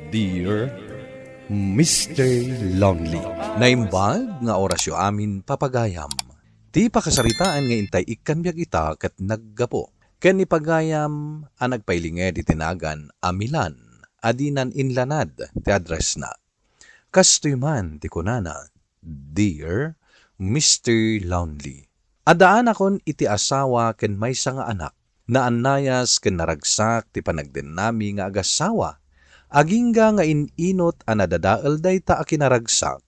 Dear Mr. Lonely. Naimbag nga orasyo amin papagayam. Ti pakasaritaan nga intay ikan biyag ita kat naggapo. Ken ipagayam ang nagpailinge di tinagan amilan. Adinan inlanad ti address na. Kastoy man ti kunana, Dear Mr. Lonely. Adaan akon iti asawa ken maysa nga anak. Naanayas ken naragsak ti panagden nami nga agasawa. Agingga nga ininot a nadadael dayta a kinaragsak,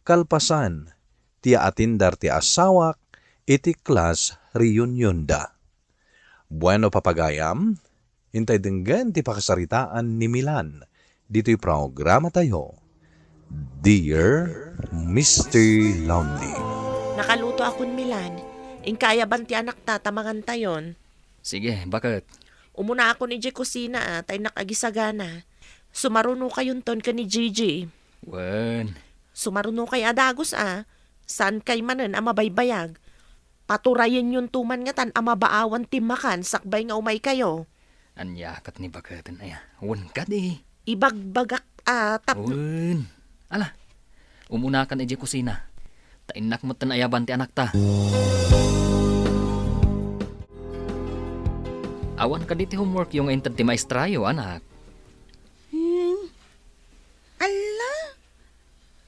kalpasan, ti atindar ti asawak, iti class reunion da. Bueno papagayam, intay denggan ti pakasaritaan ni Milan, dito'y programa tayo. Dear Mr. Lonely. Nakaluto akon Milan. Ingkaya ban ti anak ta tamangan tayon. Sige, bakit? Umuna ako ni J kusina tay nakagisagana. Sumaruno kayon ton ka ni Gigi. Wen, Sumaruno kay Adagos Saan kay manen mabaybayag. Paturayin yun tuman nga tan mabaawan timakan sakbay nga umay kayo. anyakat ni bakatan aya. Wen ka di. Ibagbagak tapno. Wen. Ala, umuna ka na di kusina. Tainak mo tan ayaban ti anak ta. Awan ka di ti homework yung intad ti maestrayo, anak. Ala,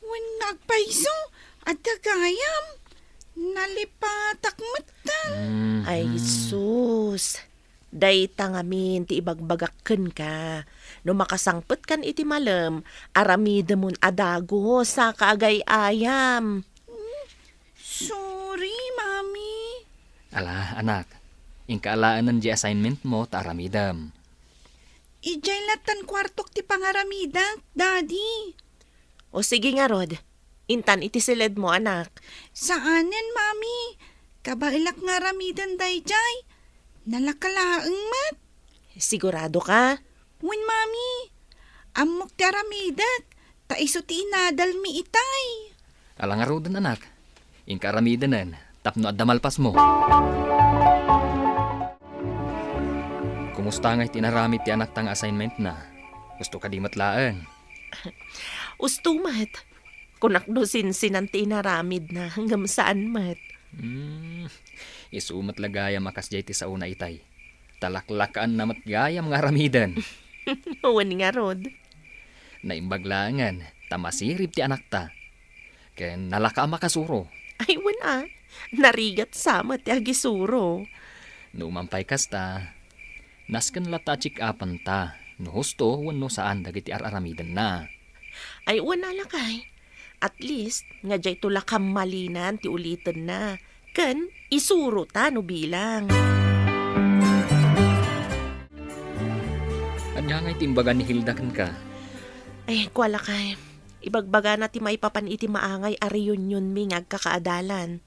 wen nagpaiso at dagayam, nalipatak matan. Ay sus. Dayta ngamin ti ibagbagakken ka. No makasangpet kan iti malem, aramida mon adago sa kaagay ayam. Sorry, mami. Ala, anak. Ingkaalaan ng assignment mo ta aramidam. Ijay latan kwartok ti pangaramida, daddy. O sige nga Rod, intan iti silid mo anak. Saanen, mami? Kabailak nga ramidan dayjay. Nalakalaang mat. Sigurado ka? Wen, mami. Amok ti aramidat. Taiso ti inadal mi itay. Ala nga rodan, anak. Ingkaaramidanan, tapno at damalpas mo. Kumusta nga itinaramit ti anak tang assignment na? Gusto ka di matlaang? Ustumat. Kunakdusin sinanti naramid na hanggang saan mat. Isumat lagaya makas jay ti sa una itay. Talaklakaan na matgayam nga ramidan. Wan nga Rod. Naimbaglangan, tamasirip ti anak ta. Ken nalaka makasuro. Ay wan narigat sama ti agisuro. Numampay kasta. Nasken lata chik apan ta. No husto, wano saan dagiti araramidan na. Ay wan alakay. At least, nga jay tulakam malinan ti ulitin na. Ken, isuro ta no bilang. Anya nga itimbaga ni Hilda ken ka. Ay, kuwala kay. Ibagbaga na ti maipapan iti maangay a reunion mi nga agkakaadalan.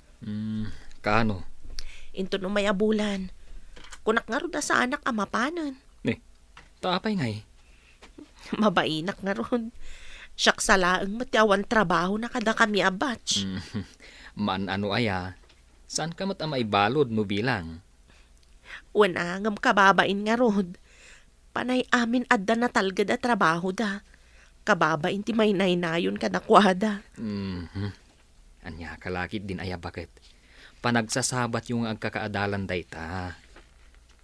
Kaano? Into no may abulan. Kunak nga ron sa anak amapanan. Taapay ngay. Mabainak nga ron. Siyak sa laang matiawan trabaho na kada kami a batch. Man ano aya? Saan ka mat maibalod no bilang? Wanangam kababain nga ron. Panay amin adda na talgad a trabaho da. Kababain ti may nainayon ka na kwada. Anya kalakit din aya bakit? Panagsasabat yung agkakaadalan dayta.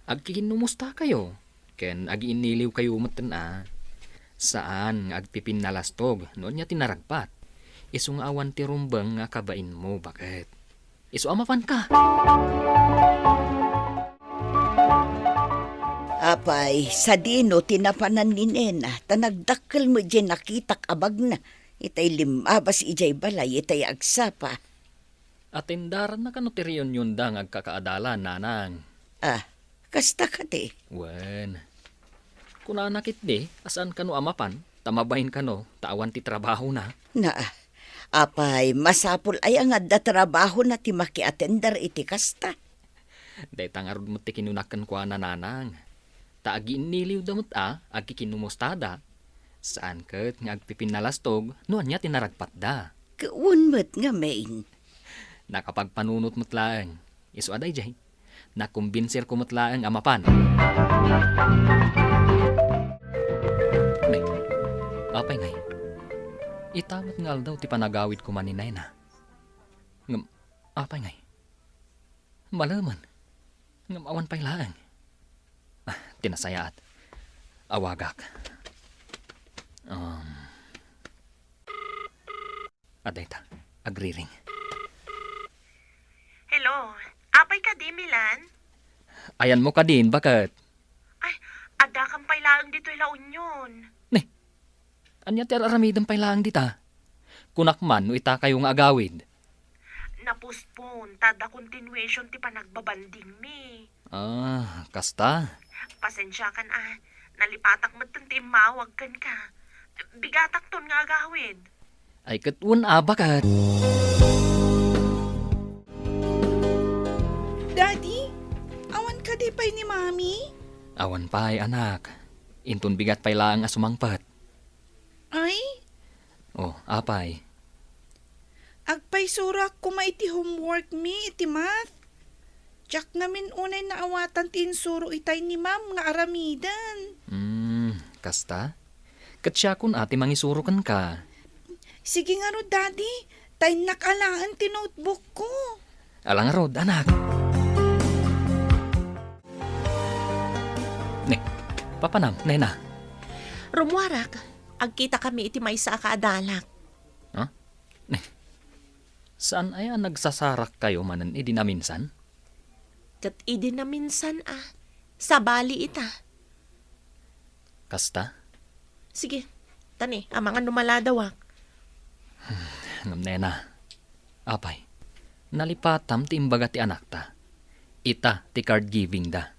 Agkikinumusta kayo. Ken agiiniliw kayo matan Saan nga agpipin nalastog noon niya tinaragpat. Isu nga awan ti rumbang nga kabain mo bakit? Isu amapan ka. Apay, sa dino tinapanan ni Nena, tanagdakkel mo dyan nakitak abag na. Itay limabas ijay balay, itay agsapa. Atendaran na kanoteriyon yun da nga agkakaadalan, nanang. Kasta ka di. Wen. Kuna nakit di, asan kano amapan, tamabahin kano, tawan ti trabaho na. Apay, masapul ay ang adda trabaho na ti makiatendar iti kasta. Day tangarod mo ti kinunakan kwa na nanang. Taagi iniliw damot agi kinumustada. Saan kat nga agpipinalastog, noan niya tinaragpat da. Kaunmat nga main. Nakapagpanunot mutlaang. Isu aday jay. Nakumbinsir ko mutlaang amapan. Apay ngay. Itamat nga daw ti panagawid ko maninay na. Ngam, apay ngay. Malaman. Ngam awan pa'y laang. Tinasayaat. Awagak. Adayta, agriring. Hello, apay ka di, Milan? Ayan mo ka din, bakit? Ay, ada kang pailaang dito'y La Union. Anya ti aramidang pailaang dita. Kunakman no ita kayo nga agawid. Napuspon, tada continuation ti panagbabanding mi. Kasta. Pasensya kan nalipatak mo ti mawag kan ka. Bigatak ton nga agawid. Ay katun bakat. Daddy, awan ka di pa'y ni Mami? Awan pa'y anak. Intun bigat pailaang asumangpat. Ay, Apay. agpay surak ko iti homework mi, iti math. Tsak namin unay naawatan ti insuro itay ni Ma'am nga aramidan. Kasta? Katsya kun ati mangisurukan ka. Sige nga ro, Daddy. Tay nakalaan ti notebook ko. Alang rod, anak. Papanam, nena. Rumwarak, agkita kami iti may sa kaadalak. Saan ay nagsasarak kayo manan idinaminsan? Kat idi na minsan sa bali ita. Kasta? Sige, tani, mga numaladawak. Ngam nena. Apay, nalipatam ti imbaga ti anak ta. Ita ti card giving da.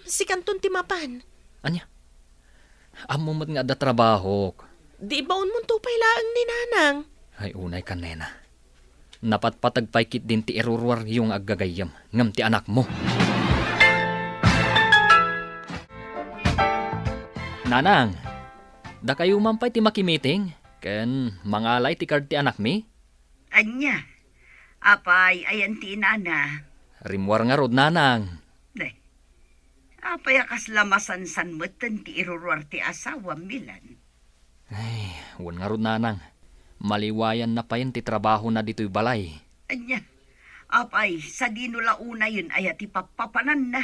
Si kanton ti mapan. Anya? Amo mat nga da trabaho. Di baon mo tupay laang ni nanang. Ay unay ka nena. Napatpatagpaykit din ti irurwar yung aggagayam. Ngam ti anak mo. Nanang, da kayo mampay ti makimiting. Ken mangalay ti card ti anak mi. Anya, apay, ayan ti inana. Rimwar nga rod nanang. Apay akas lamasan-san moten ti irurwar ti asawa, Milan. Ay, wan nga rod nanang. Maliwayan na pa yan ti trabaho na dito'y balay. Anya, apay, sa dinula una yun ay ti papapanan na.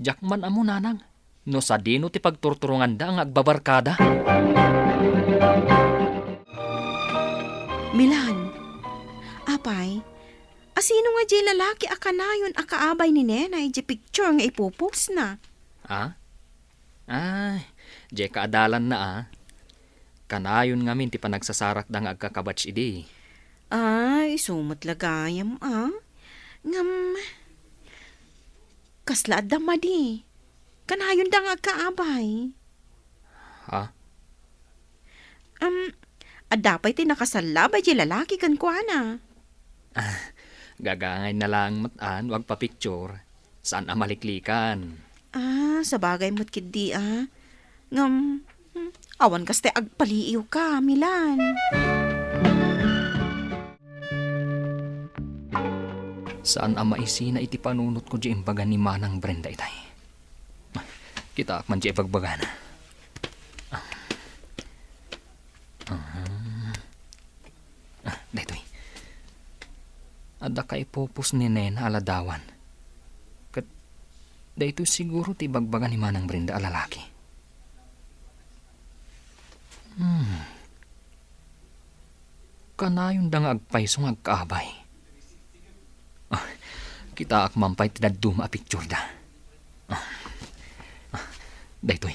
Jakman amo nanang. No sa dino ti pagturturungan da ang agbabarkada. Milan, apay, asino nga di lalaki akanayon akaabay ni nenay di picture nga ipupos na. Ay, di kaadalan na Kanayon nga min ti panagsasarak da nga agkakabats idi. Ay, sumot lagayam Ngam, kasla da madi. Kanayon da nga agkaabay. Adapay ti nakasalabay di lalaki kan kuana. Gagangay na lang matan, wag pa picture. Saan amaliklikan? Sa bagay mo't kidi Ngam, awan kaste agpaliiw ka, Milan. Saan ang maisina iti panunot ko di imbaga ni Manang Brenda itay? Kita akman di ibagbaga na. Detoy. Ada ka ipupos ni Nena aladawan. Kat, dito siguro ti bagbaga ni Manang Brenda alalaki. Kanayon da nga agpaysong agkaabay. Kita akmampay tinaduma a picture da. Daytoy,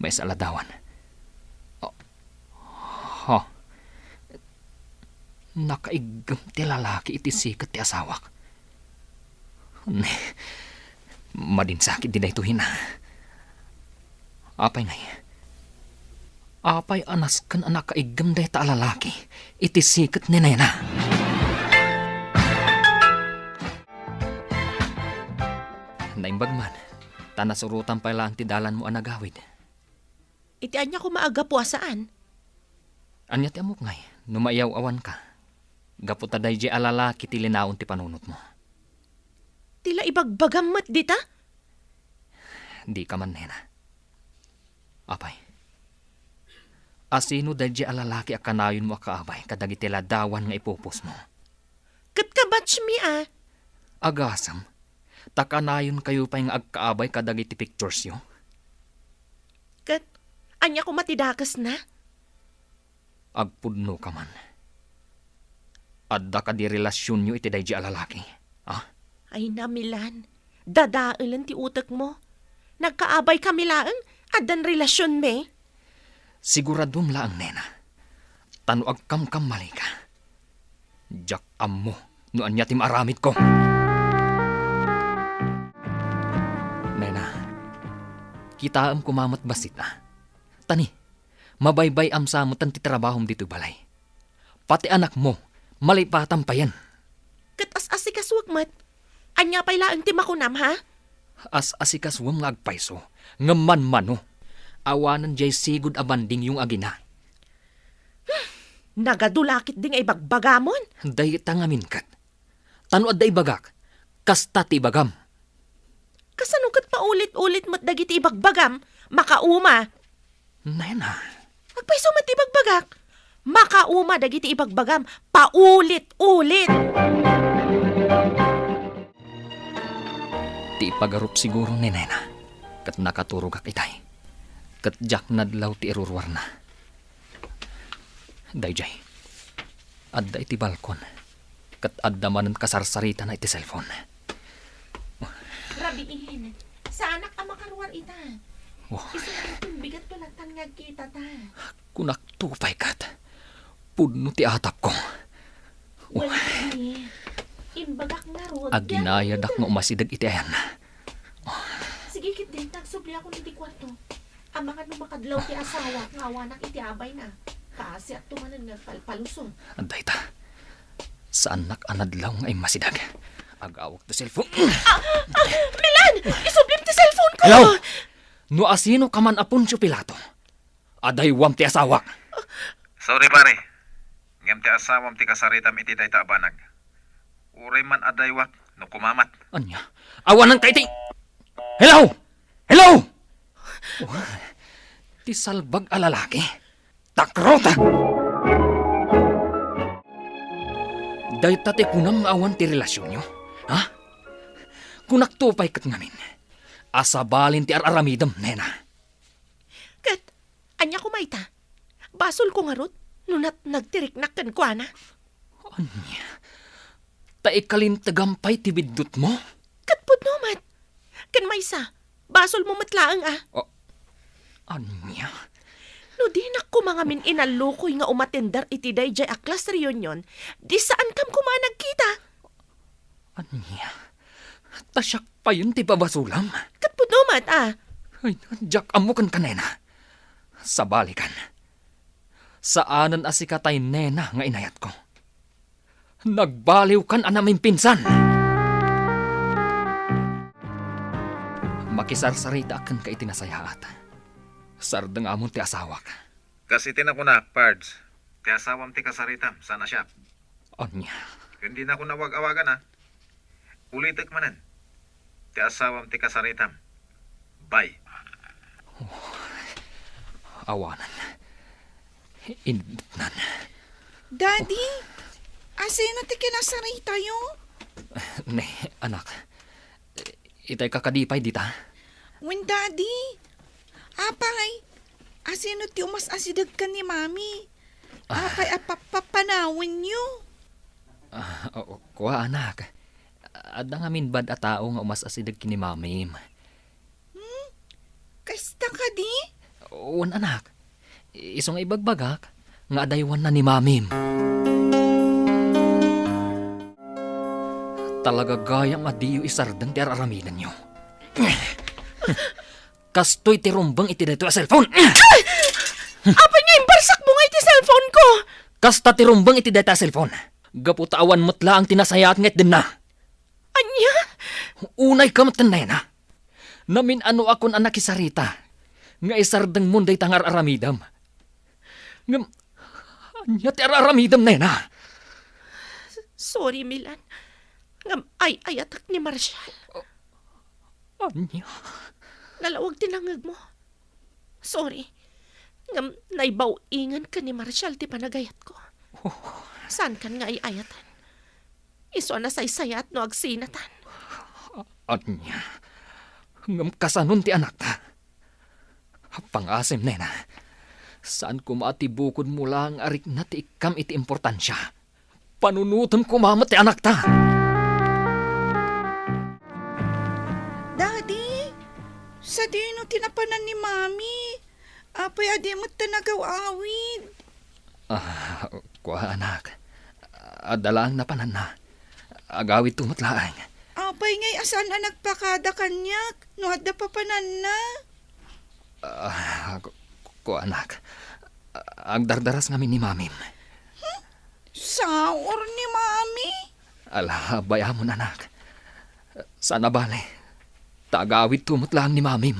may saladawan. Nakaigam ti lalaki iti sikat ti asawak. Madinsakit din daytoy na. Apay ngay. Apay anas kan anak kaigam day ta lalaki iti sikat ni nena. Naimbag man, tanasurutan pa lang ti dalan mo anagawid. Iti anya ko maaga puasaan. Anya ti amok ngay, numayaw awan ka. Gaputa day di alalaki ti linaon ti panunot mo. Tila ibagbagam mat dita? Di ka man nena. Apay, Asino dadya alalaki akanayon mo akaabay kadagiti ladawan nga ipupos mo. Kat kabatch mi Agasam, takanayon kayo pa yung agkaabay kadagiti pictures yo. Kat, anya ko matidakas na. Agpudno ka man. Adda ka di relasyon nyo iti dadya alalaki. Ay na, Milan. Dadailan ti utak mo. Nagkaabay kami laang, adan relasyon me. Siguradum laang nena. Tano agkam mali ka. Jak ammo, no anya tim aramid ko. Nena, kita am kumamat basit na. Tani, mabaybay am sa mo ti trabahom dito balay. Pati anak mo, malipatan pa yan. Kat as-asikaswag mat. Anya pa'y laang ti makunam, ha? As-asikaswam nga agpayso, nga man-mano. Awanan jay sigud abanding yung agina. Nagadulakit ding ay bagbagamon. Day tangamin kat. Tano at day bagak, kasta ti bagam. Kasano kat paulit-ulit mo't dagiti ibagbagam, makauma. Nena, Agpaiso mat ibagbagak. Makauma dagiti ibagbagam, paulit-ulit. ti pagarup siguro ni Nena. Kat nakaturog ak itay. Kat jak nadlaw ti irurwar na. Dayjay, adda iti balkon. Kat adda manan kasarsarita na iti cellphone. Rabiin, sa anak ang makarwar ita. Oh. Isang bigat ko nagtangag kita ta. Kunak tupay kat. Pudno ti atap ko. Wala ni. Imbagak na rod. Aginayadak nga umasidag iti ayan. Sige kit din, nagsubli ako ni kwarto. Ang mga numakadlaw ti asawa, nga awanak iti abay na. Kasi at tumanan nga palpaluson. Anday ta. Sa anak anadlaw nga ay masidag. Agawag ti cellphone. Milan! Isublim ti cellphone ko! Hello! No asino ka man Apuncio Pilato. Adaywam ti asawa. Sorry pare. Ngem ti asawam ti kasaritam iti dayta abanag. Uray man adaywak no kumamat. Anya? Awan ng kaiti! Hello! Hello! Oh, ti salbag alalaki. Takrota! Dayta ti kunam nga awan ti relasyon nyo. Ha? Kunak tupay kat ngamin. Asabalin ti araramidam, nena. Kat, anya kumayta. Basol ko nga rot, nunat nagtiriknakan ko, ana. Anya? Taikalin tagampay ti biddut mo? Kat pudnomat. Kan maysa, basol mo matlaang Anya? No di na ko mga min inalukoy nga umatendar iti dayjay a class reunion, di saan kam kumanag kita. Anya? Tasyak pa yun ti babasulam? Kat pudnomat, Ay, jak amukan ka, nena. Sabalikan. Saanan asikatay nena nga inayat ko. Nagbaliw kan anaming pinsan. Makisarsarita akan ka itinasayaat. Sardang amon ti asawak. Kasi tinakunak, Pards. Ti asawam ti kasaritam, sana siya. Anya? Hindi na ko nawag-awagan ha. Ulitek manan. Ti asawam ti kasaritam. Bye. Awanan. Indutnan. Daddy, asino ti kinasaray tayo? Ne, anak. Itay kakadipay dita. When daddy, apay, asino ti umas asidag ka ni mami? Apay apapanawin niyo. Kuha, anak. Adda nga min bad a tao nga umas asidag kini mamim. Kasta ka di? Uwan, anak. Isong ibagbagak nga adaywan na ni mamim. Talaga gayam adiyo isardang ti araraminan nyo. Kastoy ti rumbang iti dito a cellphone. Apa niya imbarsak mo nga iti cellphone ko? Kasta ti rumbang iti dito a cellphone. Gaputawan mutla ang tinasayat nget din na. Anya? Unay kamatan na yan, ha? Namin ano akon anak isarita. Nga isardang munday tangar aramidam. Ngam, anya ti aramidam na yan, ha? Sorry, Milan. Ngam ay atak ni Marshall. Anya? Nalawag tinangag mo. Sorry. Ngam naibaw ingan ka ni Marshall ti panagayat ko. Saan kan nga ayatan? Iso na saysayat no agsinatan. Anya, ngam kasanon ti anak ta. Pangasim nena, saan ko maatibukod mo lang arik na ti ikam iti importansya. Panunutom ko mamat ti anak ta. Daddy, sa dino tinapanan ni Mami. Apay adi mo't tanagaw-awid. Kuha anak, adalaan na panan na. Agawid tumatlaang. Apay ngay asan ang nagpakada kanyak. No adda papanan na. Kuha anak, agdardaras ngamin ni mamim. Saor ni Mami. Ala, bayamon anak. Sana bale, tagawid tumatlaang ni mamim.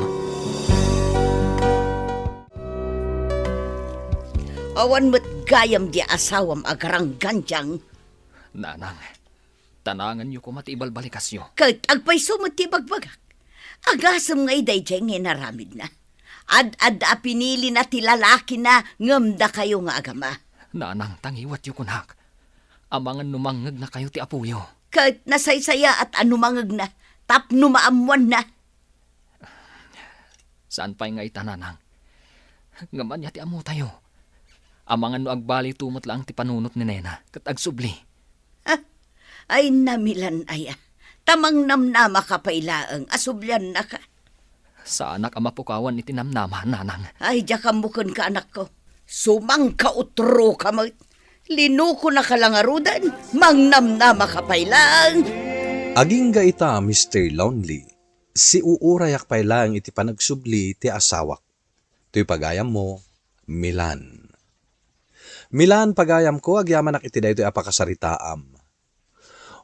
Awan mo't gayam di asawam agarang ganjang. Nanang, tanangan niyo ko matibal balikasyo. Kahit agpayso mo ti bagbagak. Agasam ngay dayjay ngay naramid na. Ad pinili na ti lalaki na ngamda kayo nga agama. Nanang, tangiwat yu kunak. Amangan numangag na kayo ti apuyo. Kahit nasaysaya at anumangag na, tapno maamuan na. Saan pa'y nga itananang? Ngaman niya ti amo tayo. Amangan no agbali tumot lang ti panunot ni nena, kat agsubli. Ay namilan aya. Tamang namnama ka pailaang asublyan na ka. Sa anak ang mapukawan iti namnama, nanang. Ay, jakamukon ka anak ko. Sumang kautro ka mo. Linuko na kalangarudan. Mangnamnama ka pailaang. Aging gaita, Mr. Lonely. Si uurayak pailang iti panagsubli ti asawak. To'y pagayam mo, Milan. Milan pagayam ko, agyamanak iti daytoy apakasaritaam.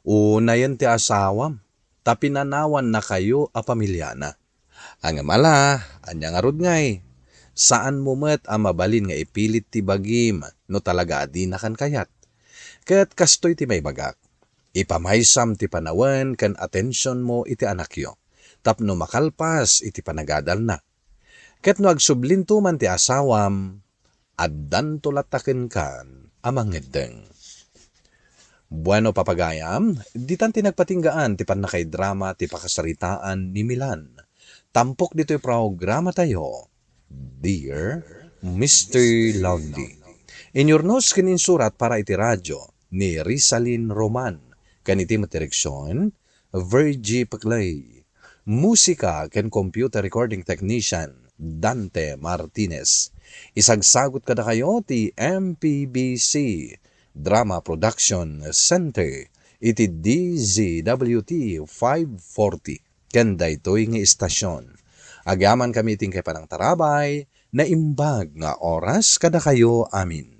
Unayan ti asawam, tapinanawan na kayo a pamilya na. Ang amala, anyang arod ngay, saan mo met ang mabalin nga ipilit ti bagim, no talaga adi na kan kayat. Kaya't kastoy ti may bagak. Ipamaysam ti panawan kan atensyon mo iti anak yo. Tapno makalpas iti panagadal na. Kaya't no agsublinto man ti asawam, addan tulataken kan amang ngedeng. Bueno papagayam, ditan tinagpatinggaan ti panakay drama ti pakasaritaan ni Milan. Tampok dito'y programa tayo, Dear Mr. Lonely. Inyornos kininsurat para iti radyo ni Rizalin Roman. Kaniti matireksyon, Virgie Paclay. Musika ken computer recording technician, Dante Martinez. Isagsagot kada kayo ti MPBC Drama Production Center iti DZWT 540 kanda ito'y nga istasyon. Agyaman kami ting kay panang tarabay na imbag nga oras kada kayo amin.